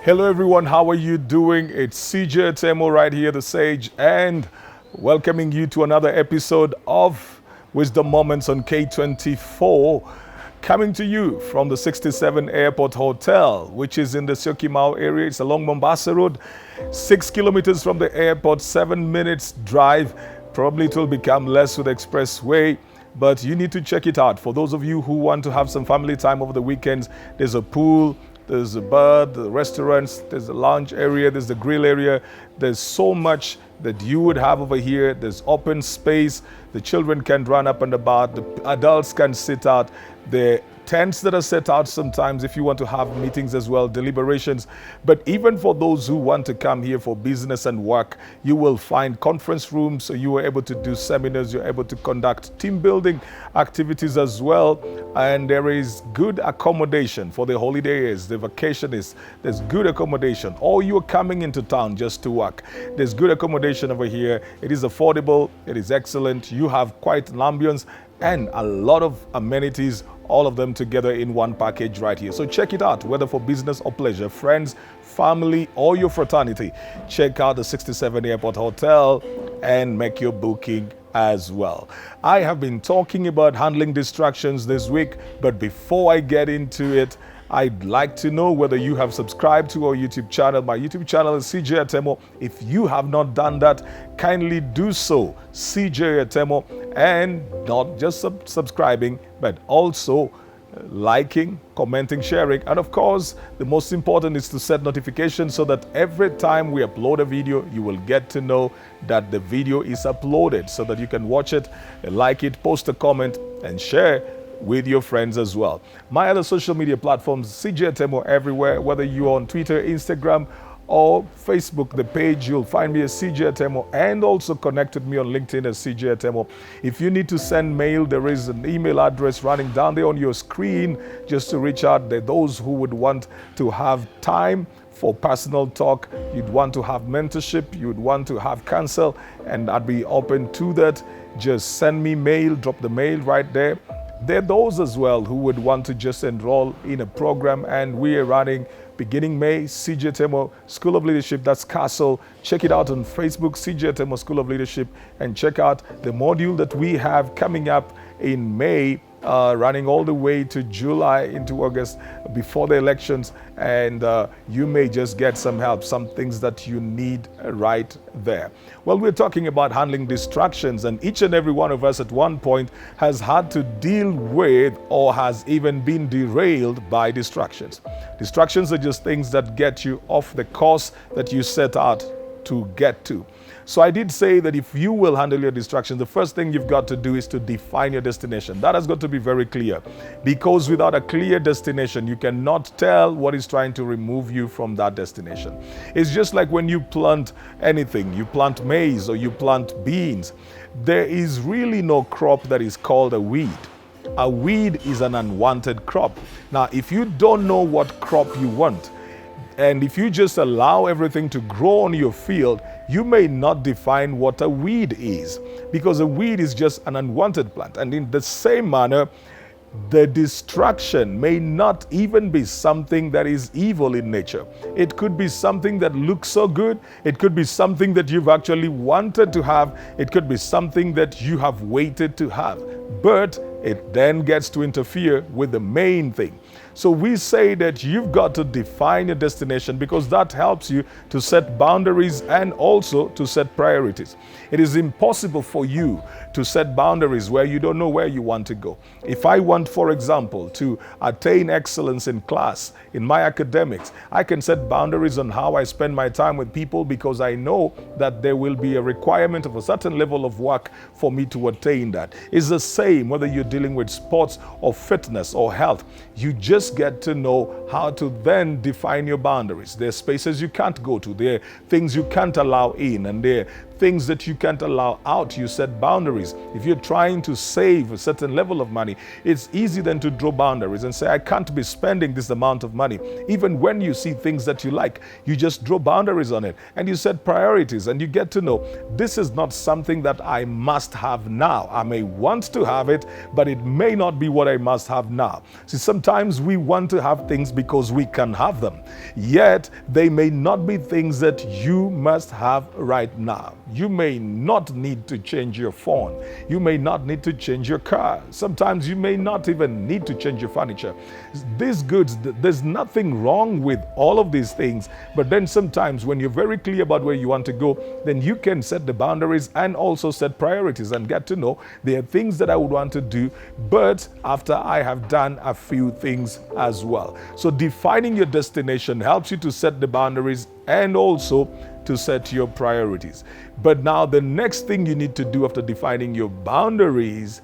Hello everyone, how are you doing? It's CJ Atemo right here, the Sage, and welcoming you to another episode of Wisdom Moments on K24, coming to you from the 67 Airport Hotel, which is in the Syokimau area. It's along Mombasa Road, 6 kilometers from the airport, 7 minutes drive. Probably it will become less with the expressway, but you need to check it out. For those of you who want to have some family time over the weekends, there's a pool, there's a bar, the restaurants, there's a lounge area, there's the grill area. There's so much that you would have over here. There's open space. The children can run up and about. The adults can sit out. The tents that are set out sometimes if you want to have meetings as well, deliberations. But even for those who want to come here for business and work, you will find conference rooms, so you are able to do seminars, you're able to conduct team building activities as well. And there is good accommodation for the holidays, the vacationists. There's good accommodation. Or you're coming into town just to work. There's good accommodation over here. It is affordable. It is excellent. You have quite an ambience and a lot of amenities, all of them together in one package right here. So check it out, whether for business or pleasure, friends, family, or your fraternity. Check out the 67 Airport Hotel and make your booking as well. I have been talking about handling distractions this week, but before I get into it, I'd like to know whether you have subscribed to our YouTube channel. My YouTube channel is CJ Atemo. If you have not done that, kindly do so, CJ Atemo, and not just subscribing, but also liking, commenting, sharing. And of course, the most important is to set notifications so that every time we upload a video, you will get to know that the video is uploaded so that you can watch it, like it, post a comment, and share with your friends as well. My other social media platforms, CJ Atemo everywhere, whether you're on Twitter, Instagram, or Facebook, the page, you'll find me as CJ Atemo, and also connect with me on LinkedIn as CJ Atemo. If you need to send mail, there is an email address running down there on your screen just to reach out. There are those who would want to have time for personal talk, you'd want to have mentorship, you'd want to have counsel, and I'd be open to that. Just send me mail, drop the mail right there. There are those as well who would want to just enroll in a program, and we are running beginning May, CJ Atemo School of Leadership. That's Castle. Check it out on Facebook, CJ Atemo School of Leadership, and check out the module that we have coming up in May, running all the way to July into August before the elections. And you may just get some help, some things that you need right there. Well, we're talking about handling distractions, and each and every one of us at one point has had to deal with or has even been derailed by distractions. Distractions are just things that get you off the course that you set out to get to. So I did say that if you will handle your distractions, the first thing you've got to do is to define your destination. That has got to be very clear, because without a clear destination, you cannot tell what is trying to remove you from that destination. It's just like when you plant anything, you plant maize or you plant beans. There is really no crop that is called a weed. A weed is an unwanted crop. Now, if you don't know what crop you want, and if you just allow everything to grow on your field, you may not define what a weed is, because a weed is just an unwanted plant. And in the same manner, the distraction may not even be something that is evil in nature. It could be something that looks so good. It could be something that you've actually wanted to have. It could be something that you have waited to have. But it then gets to interfere with the main thing. So we say that you've got to define your destination, because that helps you to set boundaries and also to set priorities. It is impossible for you to set boundaries where you don't know where you want to go. If I want, for example, to attain excellence in class, in my academics, I can set boundaries on how I spend my time with people, because I know that there will be a requirement of a certain level of work for me to attain that. It's the same whether you're dealing with sports or fitness or health. You just get to know how to then define your boundaries. There are spaces you can't go to. There are things you can't allow in, and there are things that you can't allow out, you set boundaries. If you're trying to save a certain level of money, it's easy then to draw boundaries and say, I can't be spending this amount of money. Even when you see things that you like, you just draw boundaries on it and you set priorities, and you get to know this is not something that I must have now. I may want to have it, but it may not be what I must have now. See, sometimes we want to have things because we can have them, yet they may not be things that you must have right now. You may not need to change your phone. You may not need to change your car. Sometimes you may not even need to change your furniture. These goods, there's nothing wrong with all of these things, but then sometimes when you're very clear about where you want to go, then you can set the boundaries and also set priorities and get to know there are things that I would want to do, but after I have done a few things as well. So defining your destination helps you to set the boundaries and also to set your priorities. But now the next thing you need to do after defining your boundaries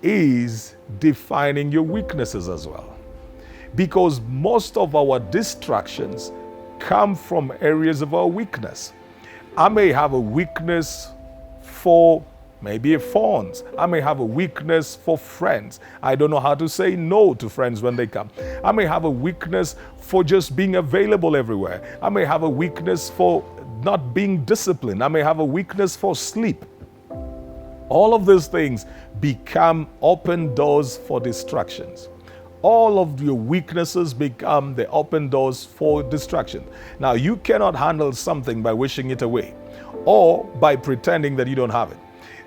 is defining your weaknesses as well. Because most of our distractions come from areas of our weakness. I may have a weakness for maybe phones. I may have a weakness for friends. I don't know how to say no to friends when they come. I may have a weakness for just being available everywhere. I may have a weakness for not being disciplined. I may have a weakness for sleep. All of these things become open doors for distractions. All of your weaknesses become the open doors for distraction. Now, you cannot handle something by wishing it away or by pretending that you don't have it.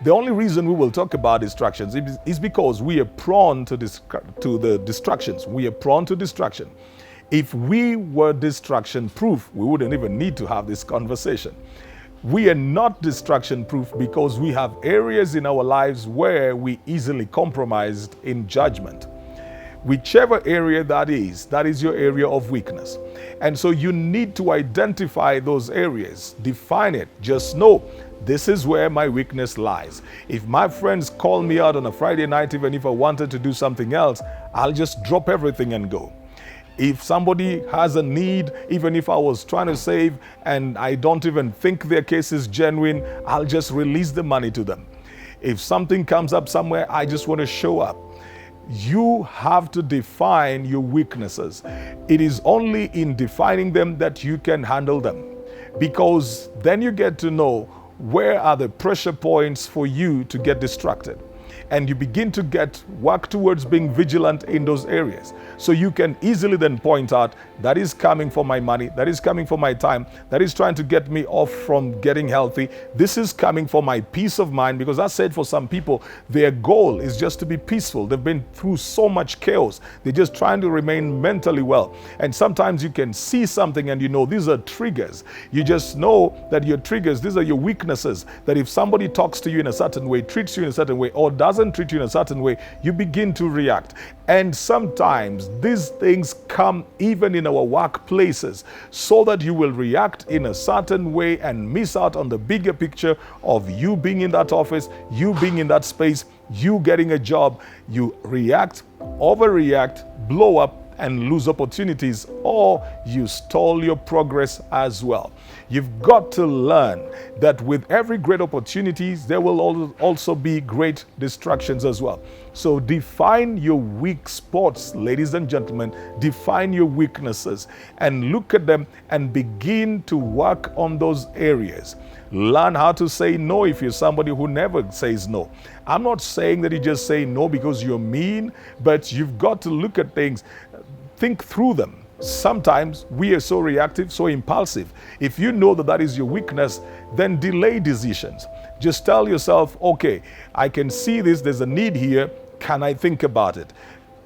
The only reason we will talk about distractions is because we are prone to the distractions. We are prone to distraction. If we were distraction proof, we wouldn't even need to have this conversation. We are not distraction proof because we have areas in our lives where we easily compromised in judgment. Whichever area that is your area of weakness. And so you need to identify those areas, define it, just know this is where my weakness lies. If my friends call me out on a Friday night, even if I wanted to do something else, I'll just drop everything and go. If somebody has a need, even if I was trying to save and I don't even think their case is genuine, I'll just release the money to them. If something comes up somewhere, I just want to show up. You have to define your weaknesses. It is only in defining them that you can handle them, because then you get to know where are the pressure points for you to get distracted. And you begin to work towards being vigilant in those areas. So you can easily then point out, that is coming for my money, that is coming for my time, that is trying to get me off from getting healthy. This is coming for my peace of mind, because I said for some people, their goal is just to be peaceful. They've been through so much chaos. They're just trying to remain mentally well. And sometimes you can see something and you know these are triggers. You just know that your triggers, these are your weaknesses, that if somebody talks to you in a certain way, treats you in a certain way, or doesn't treat you in a certain way, you begin to react. And sometimes these things come even in our workplaces, so that you will react in a certain way and miss out on the bigger picture of you being in that office, you being in that space, you getting a job. You react, overreact, blow up, and lose opportunities, or you stall your progress as well. You've got to learn that with every great opportunities, there will also be great distractions as well. So define your weak spots, ladies and gentlemen. Define your weaknesses and look at them and begin to work on those areas. Learn how to say no if you're somebody who never says no. I'm not saying that you just say no because you're mean, but you've got to look at things, think through them. Sometimes we are so reactive, so impulsive. If you know that that is your weakness, then delay decisions. Just tell yourself, okay, I can see this, there's a need here. Can I think about it?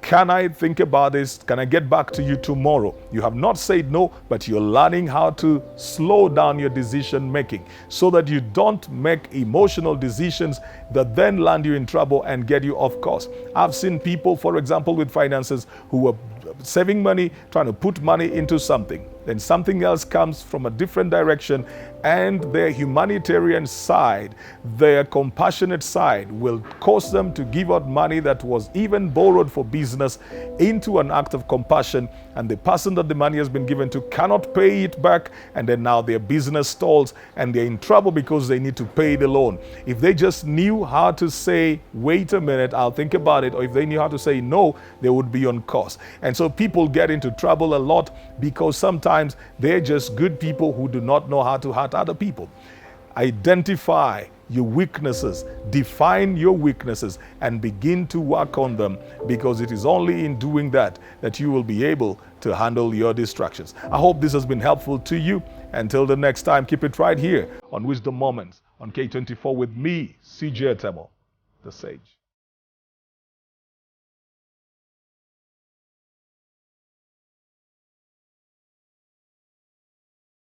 Can I think about this? Can I get back to you tomorrow? You have not said no, but you're learning how to slow down your decision making so that you don't make emotional decisions that then land you in trouble and get you off course. I've seen people, for example, with finances who were saving money, trying to put money into something. Then something else comes from a different direction, and their humanitarian side, their compassionate side, will cause them to give out money that was even borrowed for business into an act of compassion, and the person that the money has been given to cannot pay it back, and then now their business stalls and they're in trouble because they need to pay the loan. If they just knew how to say, wait a minute, I'll think about it, or if they knew how to say no, they would be on course. And so people get into trouble a lot because sometimes they're just good people who do not know how to hurt other people. Identify your weaknesses, define your weaknesses, and begin to work on them, because it is only in doing that that you will be able to handle your distractions. I hope this has been helpful to you. Until the next time, keep it right here on Wisdom Moments on K24 with me, CJ Atemo, the Sage.